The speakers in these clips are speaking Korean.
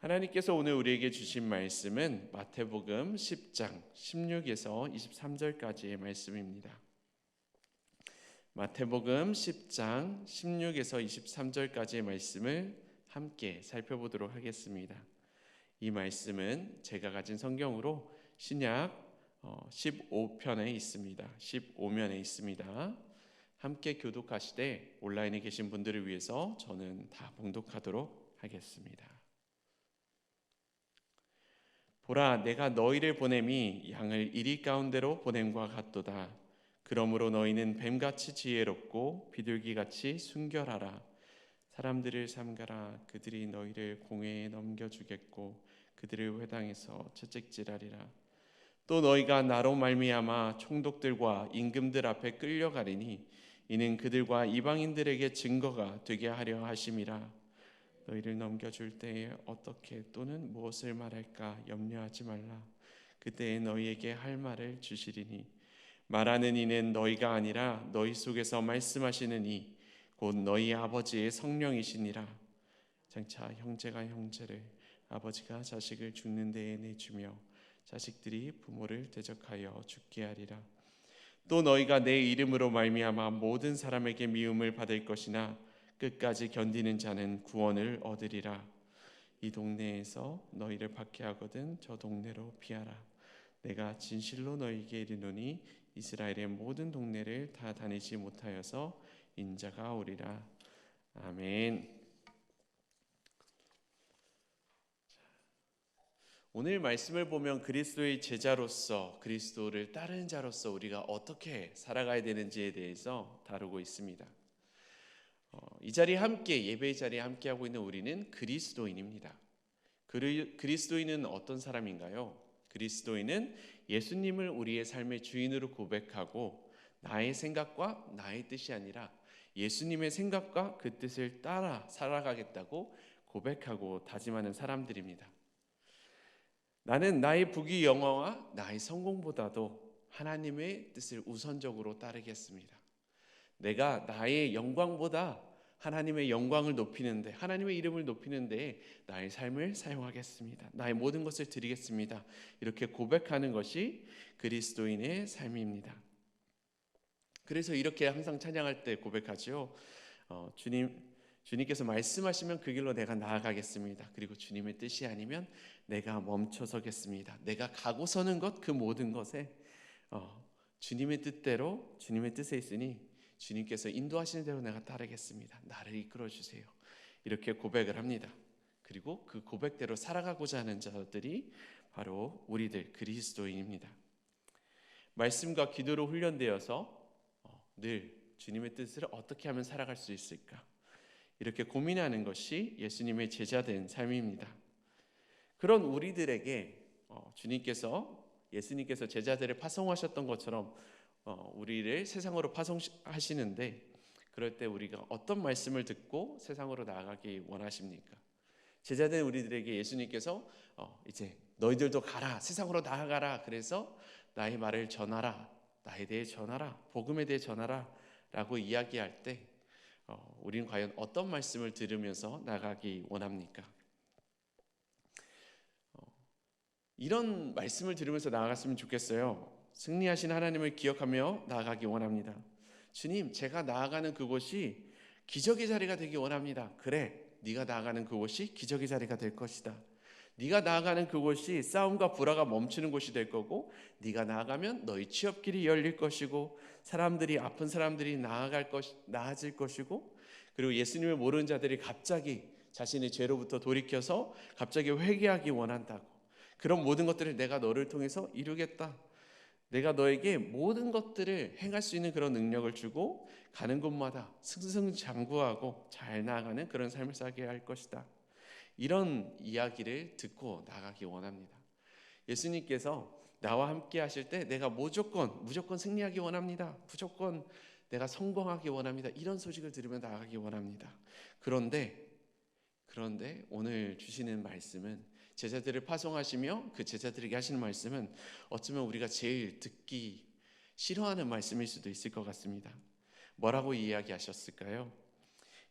하나님께서 오늘 우리에게 주신 말씀은 마태복음 10장 16에서 23절까지의 말씀입니다. 마태복음 10장 16에서 23절까지의 말씀을 함께 살펴보도록 하겠습니다. 이 말씀은 제가 가진 성경으로 신약 15편에 있습니다. 15면에 있습니다. 함께 교독하시되 온라인에 계신 분들을 위해서 저는 다 봉독하도록 하겠습니다. 보라, 내가 너희를 보냄이 양을 이리 가운데로 보냄과 같도다. 그러므로 너희는 뱀같이 지혜롭고 비둘기같이 순결하라. 사람들을 삼가라. 그들이 너희를 공회에 넘겨주겠고 그들을 회당에서 채찍질하리라. 또 너희가 나로 말미암아 총독들과 임금들 앞에 끌려가리니 이는 그들과 이방인들에게 증거가 되게 하려 하심이라. 너희를 넘겨줄 때에 어떻게 또는 무엇을 말할까 염려하지 말라. 그때에 너희에게 할 말을 주시리니 말하는 이는 너희가 아니라 너희 속에서 말씀하시는 이 곧 너희 아버지의 성령이시니라. 장차 형제가 형제를 아버지가 자식을 죽는 데에 내주며 자식들이 부모를 대적하여 죽게 하리라. 또 너희가 내 이름으로 말미암아 모든 사람에게 미움을 받을 것이나 끝까지 견디는 자는 구원을 얻으리라. 이 동네에서 너희를 박해하거든 저 동네로 피하라. 내가 진실로 너희에게 이르노니 이스라엘의 모든 동네를 다 다니지 못하여서 인자가 오리라. 아멘. 오늘 말씀을 보면 그리스도의 제자로서, 그리스도를 따르는 자로서 우리가 어떻게 살아가야 되는지에 대해서 다루고 있습니다. 이 자리에 함께, 예배의 자리에 함께 하고 있는 우리는 그리스도인입니다. 그리스도인은 어떤 사람인가요? 그리스도인은 예수님을 우리의 삶의 주인으로 고백하고 나의 생각과 나의 뜻이 아니라 예수님의 생각과 그 뜻을 따라 살아가겠다고 고백하고 다짐하는 사람들입니다. 나는 나의 부귀 영화와 나의 성공보다도 하나님의 뜻을 우선적으로 따르겠습니다. 내가 나의 영광보다 하나님의 영광을 높이는데, 하나님의 이름을 높이는데 나의 삶을 사용하겠습니다. 나의 모든 것을 드리겠습니다. 이렇게 고백하는 것이 그리스도인의 삶입니다. 그래서 이렇게 항상 찬양할 때 고백하죠. 주님께서 말씀하시면 그 길로 내가 나아가겠습니다. 그리고 주님의 뜻이 아니면 내가 멈춰서겠습니다. 내가 가고 서는 것, 그 모든 것에 주님의 뜻대로, 주님의 뜻에 있으니 주님께서 인도하시는 대로 내가 따르겠습니다. 나를 이끌어 주세요. 이렇게 고백을 합니다. 그리고 그 고백대로 살아가고자 하는 자들이 바로 우리들 그리스도인입니다. 말씀과 기도로 훈련되어서 늘 주님의 뜻을 어떻게 하면 살아갈 수 있을까? 이렇게 고민하는 것이 예수님의 제자된 삶입니다. 그런 우리들에게 예수님께서 제자들을 파송하셨던 것처럼 우리를 세상으로 파송하시는데, 그럴 때 우리가 어떤 말씀을 듣고 세상으로 나아가기 원하십니까? 제자된 우리들에게 예수님께서 이제 너희들도 가라, 세상으로 나아가라, 그래서 나의 말을 전하라, 나에 대해 전하라, 복음에 대해 전하라 라고 이야기할 때 우리는 과연 어떤 말씀을 들으면서 나가기 원합니까? 이런 말씀을 들으면서 나아갔으면 좋겠어요. 승리하신 하나님을 기억하며 나아가기 원합니다. 주님, 제가 나아가는 그곳이 기적의 자리가 되기 원합니다. 그래, 네가 나아가는 그곳이 기적의 자리가 될 것이다. 네가 나아가는 그곳이 싸움과 불화가 멈추는 곳이 될 거고, 네가 나아가면 너희 취업길이 열릴 것이고, 아픈 사람들이 나아질 것이고, 그리고 예수님을 모르는 자들이 갑자기 자신의 죄로부터 돌이켜서 갑자기 회개하기 원한다고. 그런 모든 것들을 내가 너를 통해서 이루겠다. 내가 너에게 모든 것들을 행할 수 있는 그런 능력을 주고 가는 곳마다 승승장구하고 잘 나아가는 그런 삶을 살게 할 것이다. 이런 이야기를 듣고 나가기 원합니다. 예수님께서 나와 함께 하실 때 내가 무조건 승리하기 원합니다. 무조건 내가 성공하기 원합니다. 이런 소식을 들으며 나가기 원합니다. 그런데 오늘 주시는 말씀은, 제자들을 파송하시며 그 제자들에게 하시는 말씀은 어쩌면 우리가 제일 듣기 싫어하는 말씀일 수도 있을 것 같습니다. 뭐라고 이야기하셨을까요?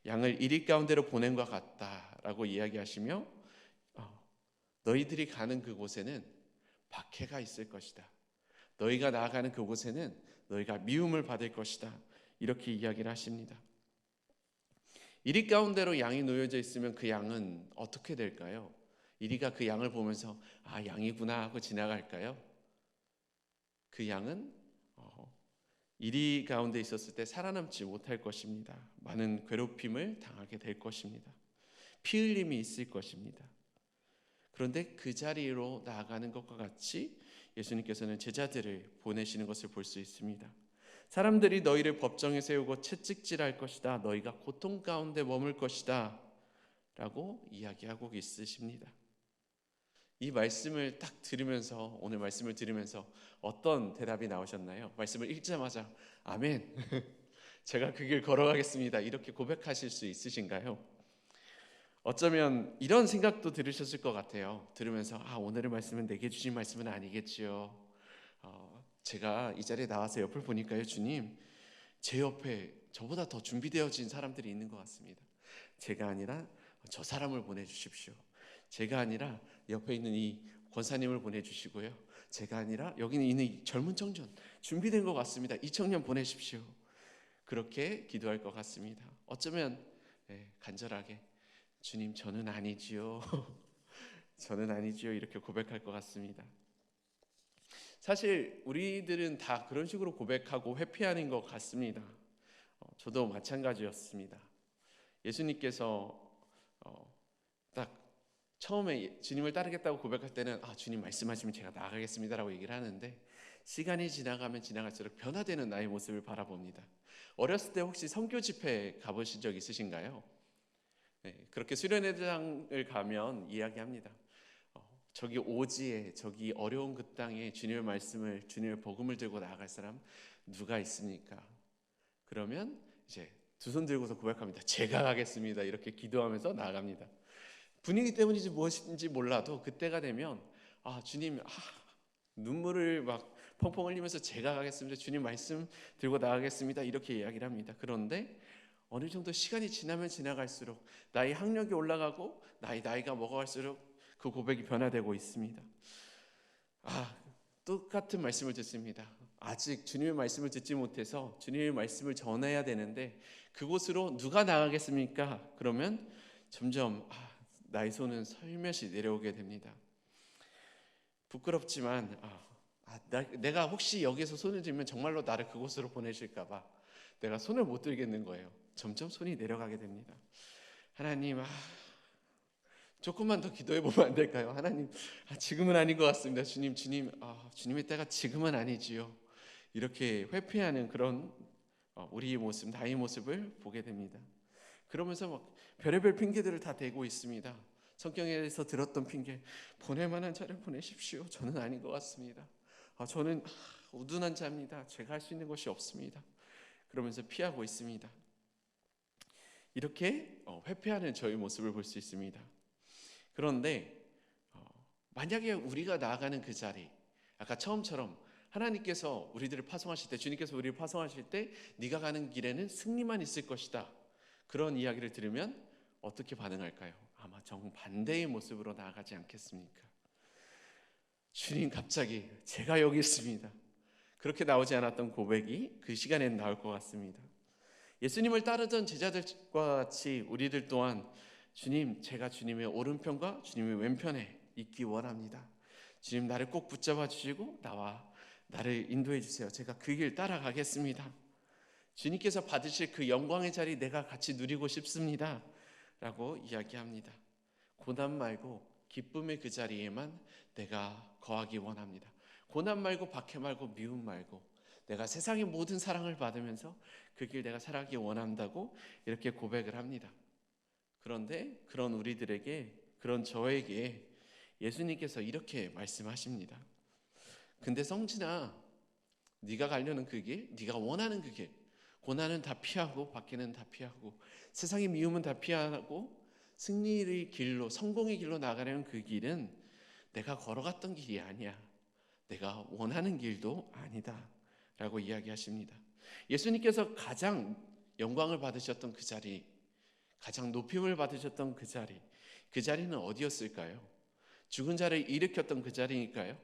양을 이리 가운데로 보낸 것 같다라고 이야기하시며 너희들이 가는 그곳에는 박해가 있을 것이다. 너희가 나아가는 그곳에는 너희가 미움을 받을 것이다. 이렇게 이야기를 하십니다. 이리 가운데로 양이 놓여져 있으면 그 양은 어떻게 될까요? 이리가 그 양을 보면서 아, 양이구나 하고 지나갈까요? 그 양은 이리 가운데 있었을 때 살아남지 못할 것입니다. 많은 괴롭힘을 당하게 될 것입니다. 피 흘림이 있을 것입니다. 그런데 그 자리로 나아가는 것과 같이 예수님께서는 제자들을 보내시는 것을 볼 수 있습니다. 사람들이 너희를 법정에 세우고 채찍질할 것이다. 너희가 고통 가운데 머물 것이다. 라고 이야기하고 있으십니다. 이 말씀을 딱 들으면서, 오늘 말씀을 들으면서 어떤 대답이 나오셨나요? 말씀을 읽자마자 아멘, 제가 그 길 걸어가겠습니다, 이렇게 고백하실 수 있으신가요? 어쩌면 이런 생각도 들으셨을 것 같아요. 들으면서 아, 오늘의 말씀은 내게 주신 말씀은 아니겠지요. 제가 이 자리에 나와서 옆을 보니까요, 주님, 제 옆에 저보다 더 준비되어진 사람들이 있는 것 같습니다. 제가 아니라 저 사람을 보내주십시오. 제가 아니라 옆에 있는 이 권사님을 보내주시고요. 제가 아니라 여기 있는 이 젊은 청년, 준비된 것 같습니다. 이 청년 보내십시오. 그렇게 기도할 것 같습니다. 어쩌면 간절하게 주님, 저는 아니지요. 저는 아니지요. 이렇게 고백할 것 같습니다. 사실 우리들은 다 그런 식으로 고백하고 회피하는 것 같습니다. 저도 마찬가지였습니다. 예수님께서 딱 처음에 주님을 따르겠다고 고백할 때는 아, 주님 말씀하시면 제가 나아가겠습니다라고 얘기를 하는데, 시간이 지나가면 지나갈수록 변화되는 나의 모습을 바라봅니다. 어렸을 때 혹시 선교 집회 가보신 적 있으신가요? 네, 그렇게 수련회장을 가면 이야기합니다. 저기 오지에, 저기 어려운 그 땅에 주님의 말씀을, 주님의 복음을 들고 나아갈 사람 누가 있습니까? 그러면 이제 두 손 들고서 고백합니다. 제가 가겠습니다. 이렇게 기도하면서 나아갑니다. 분위기 때문인지 무엇인지 몰라도 그때가 되면 아, 주님, 눈물을 막 펑펑 흘리면서 제가 가겠습니다. 주님 말씀 들고 나가겠습니다. 이렇게 이야기를 합니다. 그런데 어느 정도 시간이 지나면 지나갈수록 나이 학력이 올라가고 나이가 먹어갈수록 그 고백이 변화되고 있습니다. 똑같은 말씀을 듣습니다. 아직 주님의 말씀을 듣지 못해서 주님의 말씀을 전해야 되는데 그곳으로 누가 나가겠습니까? 그러면 점점 나의 손은 살며시 내려오게 됩니다. 부끄럽지만 내가 혹시 여기서 손을 들면 정말로 나를 그곳으로 보내실까 봐 내가 손을 못 들겠는 거예요. 점점 손이 내려가게 됩니다. 하나님, 조금만 더 기도해 보면 안 될까요? 하나님, 지금은 아닌 것 같습니다. 주님의 때가 지금은 아니지요. 이렇게 회피하는 그런 우리의 모습, 나의 모습을 보게 됩니다. 그러면서 막 별의별 핑계들을 다 대고 있습니다. 성경에서 들었던 핑계, 보낼 만한 자를 보내십시오. 저는 아닌 것 같습니다. 저는 우둔한 자입니다. 제가 할 수 있는 것이 없습니다. 그러면서 피하고 있습니다. 이렇게 회피하는 저의 모습을 볼 수 있습니다. 그런데 만약에 우리가 나아가는 그 자리, 아까 처음처럼 하나님께서 우리들을 파송하실 때, 주님께서 우리를 파송하실 때 네가 가는 길에는 승리만 있을 것이다, 그런 이야기를 들으면 어떻게 반응할까요? 아마 정반대의 모습으로 나아가지 않겠습니까? 주님, 갑자기 제가 여기 있습니다. 그렇게 나오지 않았던 고백이 그 시간에는 나올 것 같습니다. 예수님을 따르던 제자들과 같이 우리들 또한 주님, 제가 주님의 오른편과 주님의 왼편에 있기 원합니다. 주님, 나를 꼭 붙잡아 주시고 나를 인도해 주세요. 제가 그 길 따라가겠습니다. 주님께서 받으실 그 영광의 자리 내가 같이 누리고 싶습니다 라고 이야기합니다. 고난 말고 기쁨의 그 자리에만 내가 거하기 원합니다. 고난 말고 박해 말고 미움 말고 내가 세상의 모든 사랑을 받으면서 그 길 내가 살아가기 원한다고 이렇게 고백을 합니다. 그런데 그런 우리들에게, 그런 저에게 예수님께서 이렇게 말씀하십니다. 근데 성진아, 네가 가려는 그 길, 네가 원하는 그 길, 고난은 다 피하고 박해는 다 피하고 세상의 미움은 다 피하고 승리의 길로, 성공의 길로 나가려는 그 길은 내가 걸어갔던 길이 아니야. 내가 원하는 길도 아니다 라고 이야기하십니다. 예수님께서 가장 영광을 받으셨던 그 자리, 가장 높임을 받으셨던 그 자리는 어디였을까요? 죽은 자를 일으켰던 그 자리니까요.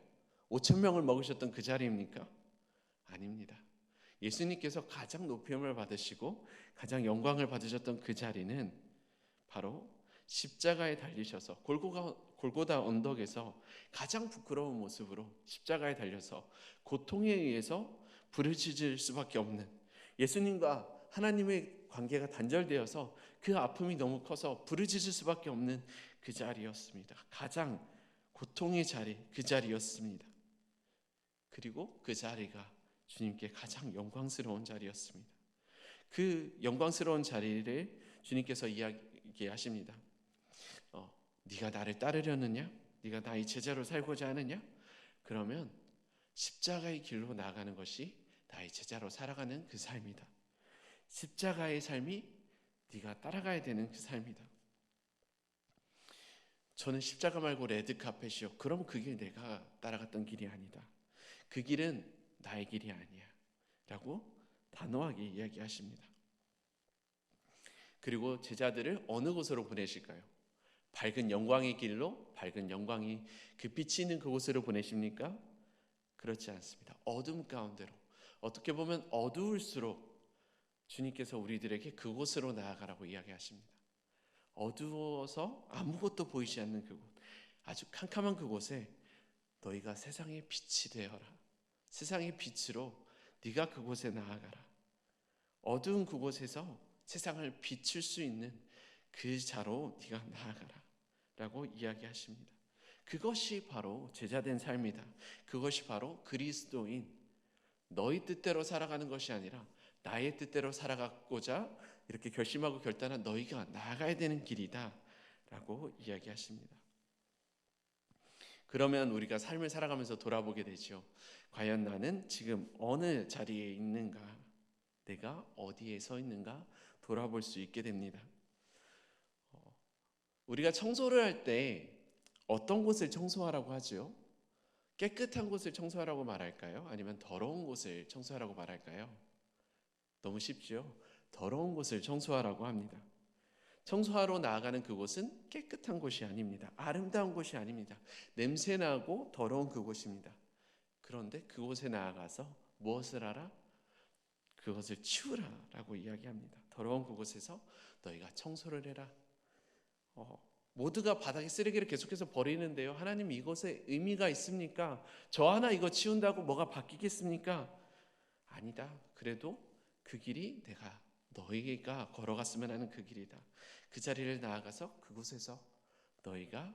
5천 명을 먹으셨던 그 자리입니까? 아닙니다. 예수님께서 가장 높임을 받으시고 가장 영광을 받으셨던 그 자리는 바로 십자가에 달리셔서 골고다 언덕에서 가장 부끄러운 모습으로 십자가에 달려서 고통에 의해서 부르짖을 수밖에 없는, 예수님과 하나님의 관계가 단절되어서 그 아픔이 너무 커서 부르짖을 수밖에 없는 그 자리였습니다. 가장 고통의 자리, 그 자리였습니다. 그리고 그 자리가 주님께 가장 영광스러운 자리였습니다. 그 영광스러운 자리를 주님께서 이야기하십니다. 네가 나를 따르려느냐? 네가 나의 제자로 살고자 하느냐? 그러면 십자가의 길로 나아가는 것이 나의 제자로 살아가는 그 삶이다. 십자가의 삶이 네가 따라가야 되는 그 삶이다. 저는 십자가 말고 레드카펫이요. 그럼 그 길 내가 따라갔던 길이 아니다. 그 길은 나의 길이 아니야. 라고 단호하게 이야기하십니다. 그리고 제자들을 어느 곳으로 보내실까요? 밝은 영광의 길로, 밝은 영광이 그 빛이 있는 그곳으로 보내십니까? 그렇지 않습니다. 어둠 가운데로, 어떻게 보면 어두울수록 주님께서 우리들에게 그곳으로 나아가라고 이야기하십니다. 어두워서 아무것도 보이지 않는 그곳, 아주 캄캄한 그곳에 너희가 세상의 빛이 되어라. 세상의 빛으로 네가 그곳에 나아가라. 어두운 그곳에서 세상을 비출 수 있는 그 자로 네가 나아가라 라고 이야기하십니다. 그것이 바로 제자된 삶이다. 그것이 바로 그리스도인, 너희 뜻대로 살아가는 것이 아니라 나의 뜻대로 살아가고자 이렇게 결심하고 결단한 너희가 나아가야 되는 길이다 라고 이야기하십니다. 그러면 우리가 삶을 살아가면서 돌아보게 되죠. 과연 나는 지금 어느 자리에 있는가? 내가 어디에 서 있는가? 돌아볼 수 있게 됩니다. 우리가 청소를 할 때 어떤 곳을 청소하라고 하죠? 깨끗한 곳을 청소하라고 말할까요? 아니면 더러운 곳을 청소하라고 말할까요? 너무 쉽죠? 더러운 곳을 청소하라고 합니다. 청소하러 나아가는 그곳은 깨끗한 곳이 아닙니다. 아름다운 곳이 아닙니다. 냄새나고 더러운 그곳입니다. 그런데 그곳에 나아가서 무엇을 하라? 그것을 치우라라고 이야기합니다. 더러운 그곳에서 너희가 청소를 해라. 모두가 바닥에 쓰레기를 계속해서 버리는데요. 하나님, 이것에 의미가 있습니까? 저 하나 이거 치운다고 뭐가 바뀌겠습니까? 아니다. 그래도 그 길이 내가 너희가 걸어갔으면 하는 그 길이다. 그 자리를 나아가서 그곳에서 너희가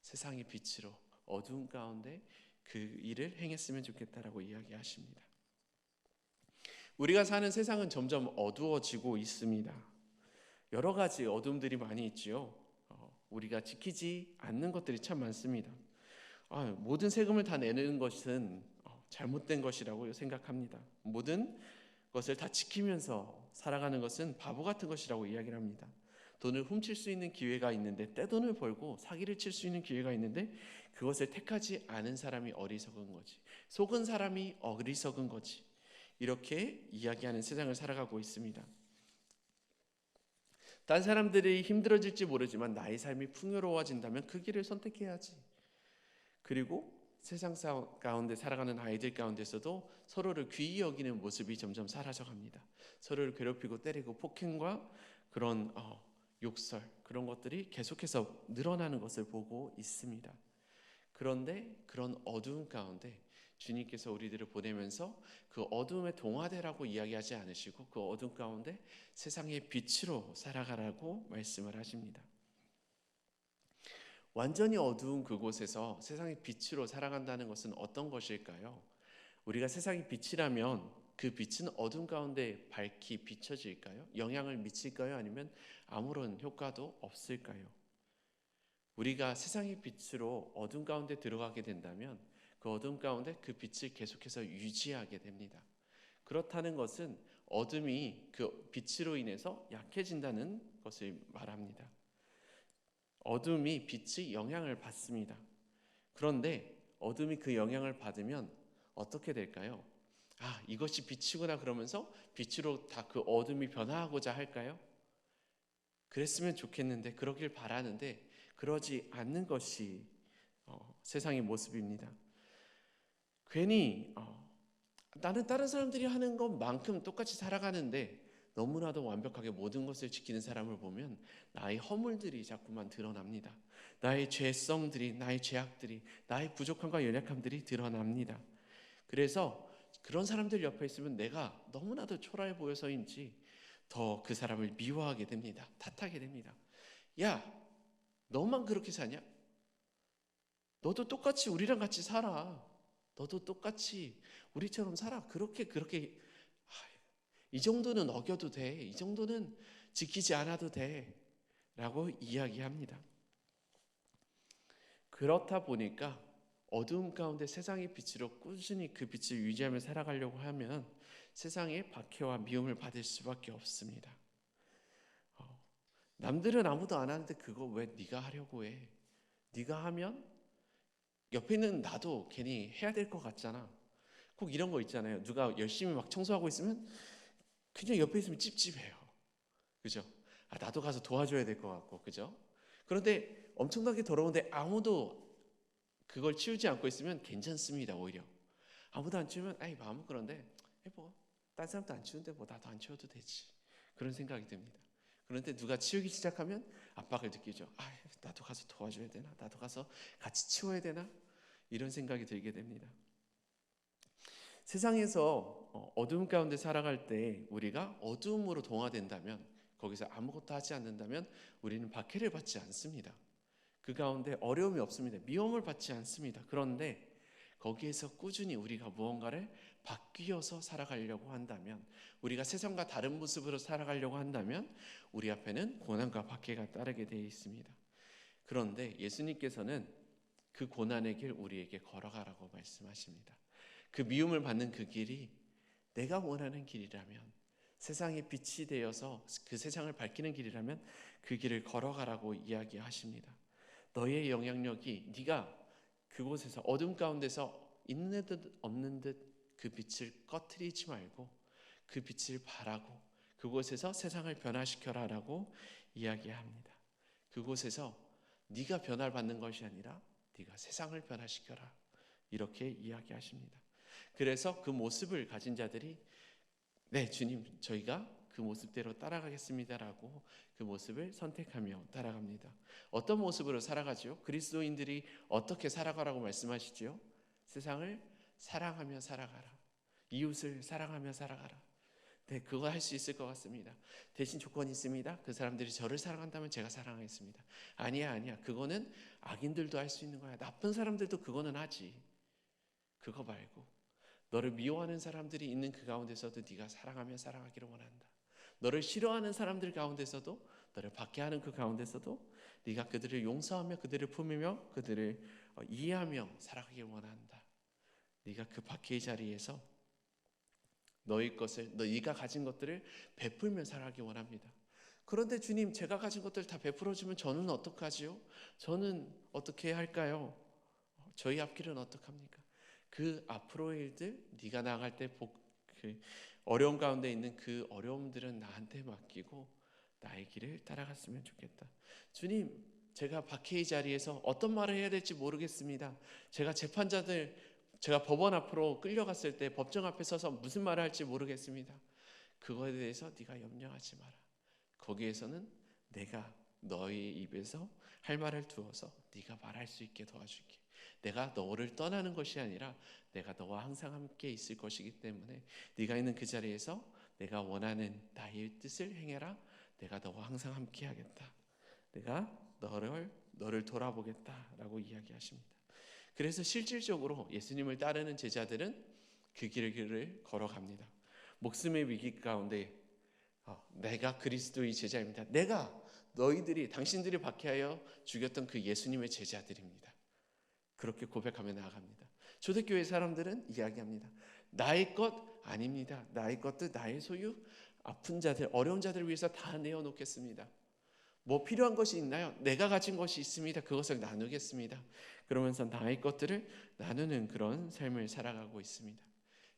세상의 빛으로 어두운 가운데 그 일을 행했으면 좋겠다라고 이야기하십니다. 우리가 사는 세상은 점점 어두워지고 있습니다. 여러 가지 어둠들이 많이 있지요. 우리가 지키지 않는 것들이 참 많습니다. 모든 세금을 다 내는 것은 잘못된 것이라고 생각합니다. 모든 것을 다 지키면서 살아가는 것은 바보 같은 것이라고 이야기를 합니다. 돈을 훔칠 수 있는 기회가 있는데, 떼돈을 벌고 사기를 칠 수 있는 기회가 있는데 그것을 택하지 않은 사람이 어리석은 거지, 속은 사람이 어리석은 거지, 이렇게 이야기하는 세상을 살아가고 있습니다. 다른 사람들이 힘들어질지 모르지만 나의 삶이 풍요로워진다면 그 길을 선택해야지. 그리고 세상 가운데 살아가는 아이들 가운데서도 서로를 귀히 여기는 모습이 점점 사라져갑니다. 서로를 괴롭히고 때리고 폭행과 그런 욕설, 그런 것들이 계속해서 늘어나는 것을 보고 있습니다. 그런데 그런 어두운 가운데 주님께서 우리들을 보내면서 그 어둠에 동화되라고 이야기하지 않으시고 그 어둠 가운데 세상의 빛으로 살아가라고 말씀을 하십니다. 완전히 어두운 그곳에서 세상의 빛으로 살아간다는 것은 어떤 것일까요? 우리가 세상의 빛이라면 그 빛은 어둠 가운데 밝히 비춰질까요? 영향을 미칠까요? 아니면 아무런 효과도 없을까요? 우리가 세상의 빛으로 어둠 가운데 들어가게 된다면 그 어둠 가운데 그 빛을 계속해서 유지하게 됩니다. 그렇다는 것은 어둠이 그 빛으로 인해서 약해진다는 것을 말합니다. 어둠이 빛의 영향을 받습니다. 그런데 어둠이 그 영향을 받으면 어떻게 될까요? 이것이 빛이구나 그러면서 빛으로 다 그 어둠이 변화하고자 할까요? 그랬으면 좋겠는데, 그러길 바라는데 그러지 않는 것이 세상의 모습입니다. 괜히 나는 다른 사람들이 하는 것만큼 똑같이 살아가는데 너무나도 완벽하게 모든 것을 지키는 사람을 보면 나의 허물들이 자꾸만 드러납니다. 나의 죄성들이, 나의 죄악들이, 나의 부족함과 연약함들이 드러납니다. 그래서 그런 사람들 옆에 있으면 내가 너무나도 초라해 보여서인지 더 그 사람을 미워하게 됩니다. 탓하게 됩니다. 야, 너만 그렇게 사냐? 너도 똑같이 우리랑 같이 살아. 너도 똑같이 우리처럼 살아. 그렇게 이 정도는 어겨도 돼. 이 정도는 지키지 않아도 돼. 라고 이야기합니다. 그렇다 보니까 어두움 가운데 세상의 빛으로 꾸준히 그 빛을 유지하며 살아가려고 하면 세상의 박해와 미움을 받을 수밖에 없습니다. 남들은 아무도 안 하는데 그거 왜 네가 하려고 해? 네가 하면 옆에 있는 나도 괜히 해야 될 것 같잖아. 꼭 이런 거 있잖아요. 누가 열심히 막 청소하고 있으면 그냥 옆에 있으면 찝찝해요. 그죠? 나도 가서 도와줘야 될 것 같고, 그죠? 그런데 엄청나게 더러운데 아무도 그걸 치우지 않고 있으면 괜찮습니다. 오히려 아무도 안 치우면 마음은 그런데 뭐 딴 사람도 안 치우는데 뭐 나도 안 치워도 되지, 그런 생각이 듭니다. 그런데 누가 치우기 시작하면 압박을 느끼죠. 나도 가서 도와줘야 되나? 나도 가서 같이 치워야 되나? 이런 생각이 들게 됩니다. 세상에서 어두움 가운데 살아갈 때 우리가 어두움으로 동화된다면, 거기서 아무것도 하지 않는다면 우리는 박해를 받지 않습니다. 그 가운데 어려움이 없습니다. 미움을 받지 않습니다. 그런데 거기에서 꾸준히 우리가 무언가를 바뀌어서 살아가려고 한다면, 우리가 세상과 다른 모습으로 살아가려고 한다면 우리 앞에는 고난과 박해가 따르게 되어 있습니다. 그런데 예수님께서는 그 고난의 길 우리에게 걸어가라고 말씀하십니다. 그 미움을 받는 그 길이 내가 원하는 길이라면, 세상의 빛이 되어서 그 세상을 밝히는 길이라면 그 길을 걸어가라고 이야기하십니다. 너의 영향력이, 네가 그곳에서 어둠 가운데서 있는 듯 없는 듯 그 빛을 꺼트리지 말고 그 빛을 바라고 그곳에서 세상을 변화시켜라라고 이야기합니다. 그곳에서 네가 변화를 받는 것이 아니라 네가 세상을 변화시켜라, 이렇게 이야기하십니다. 그래서 그 모습을 가진 자들이 네 주님, 저희가 그 모습대로 따라가겠습니다라고 그 모습을 선택하며 따라갑니다. 어떤 모습으로 살아가죠? 그리스도인들이 어떻게 살아가라고 말씀하시죠? 세상을 사랑하며 살아가라. 이웃을 사랑하며 살아가라. 네, 그거 할 수 있을 것 같습니다. 대신 조건이 있습니다. 그 사람들이 저를 사랑한다면 제가 사랑하겠습니다. 아니야. 그거는 악인들도 할 수 있는 거야. 나쁜 사람들도 그거는 하지. 그거 말고 너를 미워하는 사람들이 있는 그 가운데서도 네가 사랑하며 살아가기를 원한다. 너를 싫어하는 사람들 가운데서도, 너를 박해하는 그 가운데서도 네가 그들을 용서하며 그들을 품으며 그들을 이해하며 살아가길 원한다. 네가 그 박해의 자리에서 너의 것을, 네가 가진 것들을 베풀며 살아가기 원합니다. 그런데 주님, 제가 가진 것들 다 베풀어주면 저는 어떡하지요? 저는 어떻게 할까요? 저희 앞길은 어떡합니까? 그 앞으로의 일들, 네가 나아갈 때 그 어려움 가운데 있는 그 어려움들은 나한테 맡기고 나의 길을 따라갔으면 좋겠다. 주님, 제가 박해의 자리에서 어떤 말을 해야 될지 모르겠습니다. 제가 법원 앞으로 끌려갔을 때 법정 앞에 서서 무슨 말을 할지 모르겠습니다. 그거에 대해서 네가 염려하지 마라. 거기에서는 내가 너의 입에서 할 말을 두어서 네가 말할 수 있게 도와줄게. 내가 너를 떠나는 것이 아니라 내가 너와 항상 함께 있을 것이기 때문에 네가 있는 그 자리에서 내가 원하는 나의 뜻을 행해라. 내가 너와 항상 함께 하겠다. 내가 너를 돌아보겠다라고 이야기하십니다. 그래서 실질적으로 예수님을 따르는 제자들은 그 길을 걸어갑니다. 목숨의 위기 가운데 내가 그리스도의 제자입니다. 내가 당신들이 박해하여 죽였던 그 예수님의 제자들입니다. 그렇게 고백하며 나아갑니다. 초대교회 사람들은 이야기합니다. 나의 것 아닙니다. 나의 것도 나의 소유, 아픈 자들, 어려운 자들을 위해서 다 내어놓겠습니다. 뭐 필요한 것이 있나요? 내가 가진 것이 있습니다. 그것을 나누겠습니다. 그러면서 나의 것들을 나누는 그런 삶을 살아가고 있습니다.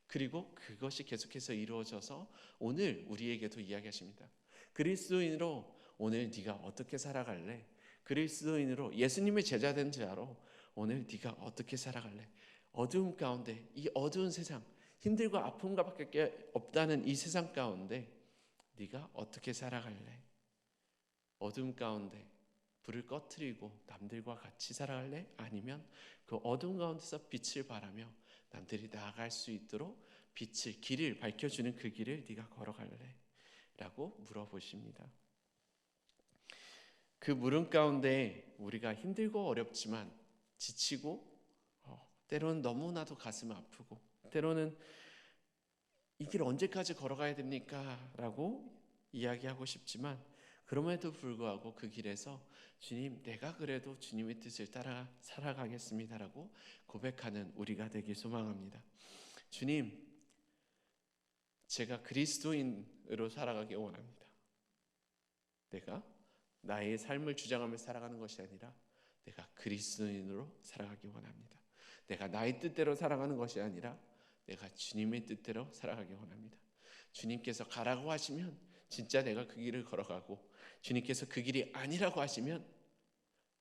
그리고 그것이 계속해서 이루어져서 오늘 우리에게도 이야기하십니다. 그리스도인으로 오늘 네가 어떻게 살아갈래? 그리스도인으로 예수님의 제자된 자로 오늘 네가 어떻게 살아갈래? 어두움 가운데, 이 어두운 세상, 힘들고 아픔과밖에 없다는 이 세상 가운데 네가 어떻게 살아갈래? 어둠 가운데 불을 꺼트리고 남들과 같이 살아갈래? 아니면 그 어둠 가운데서 빛을 발하며 남들이 나아갈 수 있도록 길을 밝혀주는 그 길을 네가 걸어갈래? 라고 물어보십니다. 그 물음 가운데 우리가 힘들고 어렵지만 지치고 때로는 너무나도 가슴 아프고 때로는 이 길 언제까지 걸어가야 됩니까? 라고 이야기하고 싶지만 그럼에도 불구하고 그 길에서 주님, 내가 그래도 주님의 뜻을 따라 살아가겠습니다라고 고백하는 우리가 되길 소망합니다. 주님, 제가 그리스도인으로 살아가기 원합니다. 내가 나의 삶을 주장하며 살아가는 것이 아니라 내가 그리스도인으로 살아가기 원합니다. 내가 나의 뜻대로 살아가는 것이 아니라 내가 주님의 뜻대로 살아가기 원합니다. 주님께서 가라고 하시면 진짜 내가 그 길을 걸어가고, 주님께서 그 길이 아니라고 하시면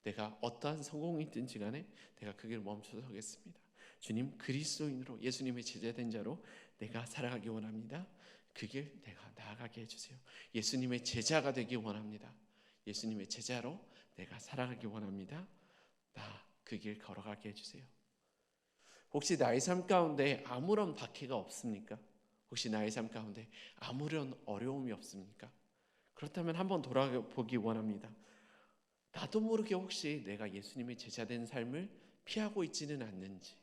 내가 어떠한 성공이 있든지 간에 내가 그 길을 멈춰서 서겠습니다. 주님, 그리스도인으로 예수님의 제자된 자로 내가 살아가기 원합니다. 그 길 내가 나아가게 해주세요. 예수님의 제자가 되기 원합니다. 예수님의 제자로 내가 살아가기 원합니다. 나 그 길 걸어가게 해주세요. 혹시 나의 삶 가운데 아무런 박해가 없습니까? 혹시 나의 삶 가운데 아무런 어려움이 없습니까? 그렇다면 한번 돌아보기 원합니다. 나도 모르게 혹시 내가 예수님의 제자된 삶을 피하고 있지는 않는지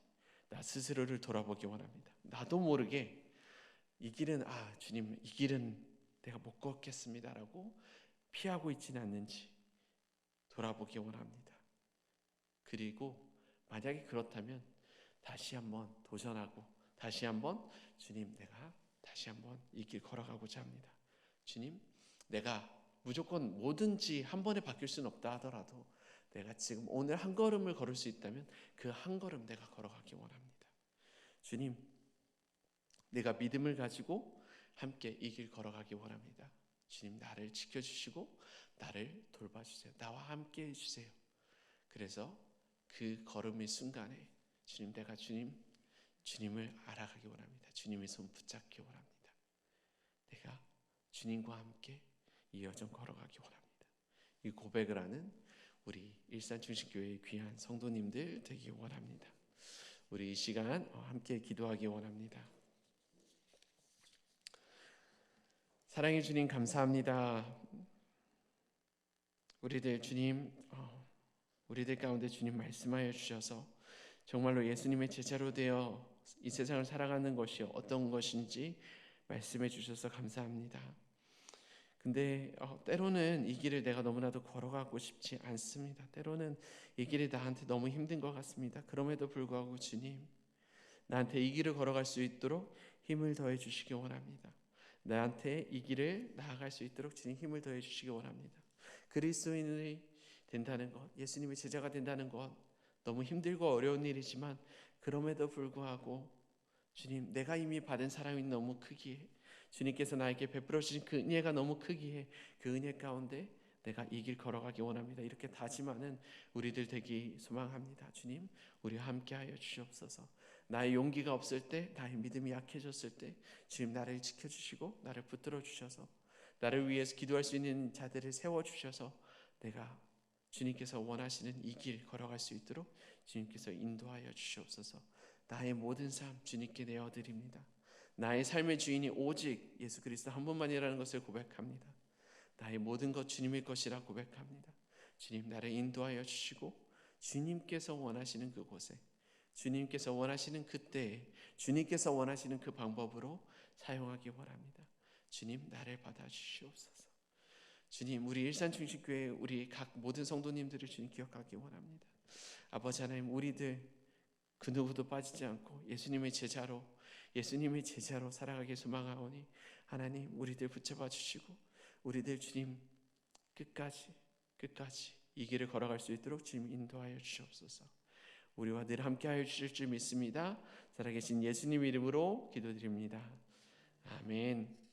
나 스스로를 돌아보기 원합니다. 나도 모르게 이 길은 주님, 이 길은 내가 못 걷겠습니다라고 피하고 있지는 않는지 돌아보기 원합니다. 그리고 만약에 그렇다면 다시 한번 도전하고 다시 한번 주님, 내가 다시 한번 이 길 걸어가고자 합니다. 주님, 내가 무조건 뭐든지 한 번에 바뀔 수는 없다 하더라도 내가 지금 오늘 한 걸음을 걸을 수 있다면 그 한 걸음 내가 걸어가기 원합니다. 주님, 내가 믿음을 가지고 함께 이 길 걸어가기 원합니다. 주님, 나를 지켜주시고 나를 돌봐주세요. 나와 함께 해주세요. 그래서 그 걸음의 순간에 주님, 내가 주님을 알아가기 원합니다. 주님의 손 붙잡기 원합니다. 내가 주님과 함께 이 여정 걸어가기 원합니다. 이 고백을 하는 우리 일산중심교회의 귀한 성도님들 되기 원합니다. 우리 이 시간 함께 기도하기 원합니다. 사랑해 주님, 감사합니다. 우리들 주님, 우리들 가운데 주님 말씀하여 주셔서 정말로 예수님의 제자로 되어 이 세상을 살아가는 것이 어떤 것인지 말씀해 주셔서 감사합니다. 근데 때로는 이 길을 내가 너무나도 걸어가고 싶지 않습니다. 때로는 이 길이 나한테 너무 힘든 것 같습니다. 그럼에도 불구하고 주님, 나한테 이 길을 걸어갈 수 있도록 힘을 더해 주시기 원합니다. 나한테 이 길을 나아갈 수 있도록 주님 힘을 더해 주시기 원합니다. 그리스도인이 된다는 것, 예수님의 제자가 된다는 것 너무 힘들고 어려운 일이지만 그럼에도 불구하고 주님, 내가 이미 받은 사랑이 너무 크기에, 주님께서 나에게 베풀어 주신 그 은혜가 너무 크기에 그 은혜 가운데 내가 이 길 걸어가기 원합니다. 이렇게 다짐하는 우리들 되기 소망합니다. 주님, 우리와 함께하여 주시옵소서. 나의 용기가 없을 때, 나의 믿음이 약해졌을 때 주님, 나를 지켜주시고 나를 붙들어 주셔서 나를 위해서 기도할 수 있는 자들을 세워주셔서 내가 주님께서 원하시는 이 길 걸어갈 수 있도록 주님께서 인도하여 주시옵소서. 나의 모든 삶 주님께 내어드립니다. 나의 삶의 주인이 오직 예수 그리스도 한 분만이라는 것을 고백합니다. 나의 모든 것 주님의 것이라 고백합니다. 주님, 나를 인도하여 주시고 주님께서 원하시는 그곳에, 주님께서 원하시는 그때에, 주님께서 원하시는 그 방법으로 사용하기 원합니다. 주님, 나를 받아주시옵소서. 주님, 우리 일산중심교회 우리 각 모든 성도님들을 주님 기억하기 원합니다. 아버지 하나님, 우리들 그 누구도 빠지지 않고 예수님의 제자로 살아가기 소망하오니 하나님, 우리들 붙잡아 주시고 우리들 주님 끝까지 이 길을 걸어갈 수 있도록 주님 인도하여 주시옵소서. 우리와 늘 함께하여 주실 줄 믿습니다. 살아계신 예수님 이름으로 기도드립니다. 아멘.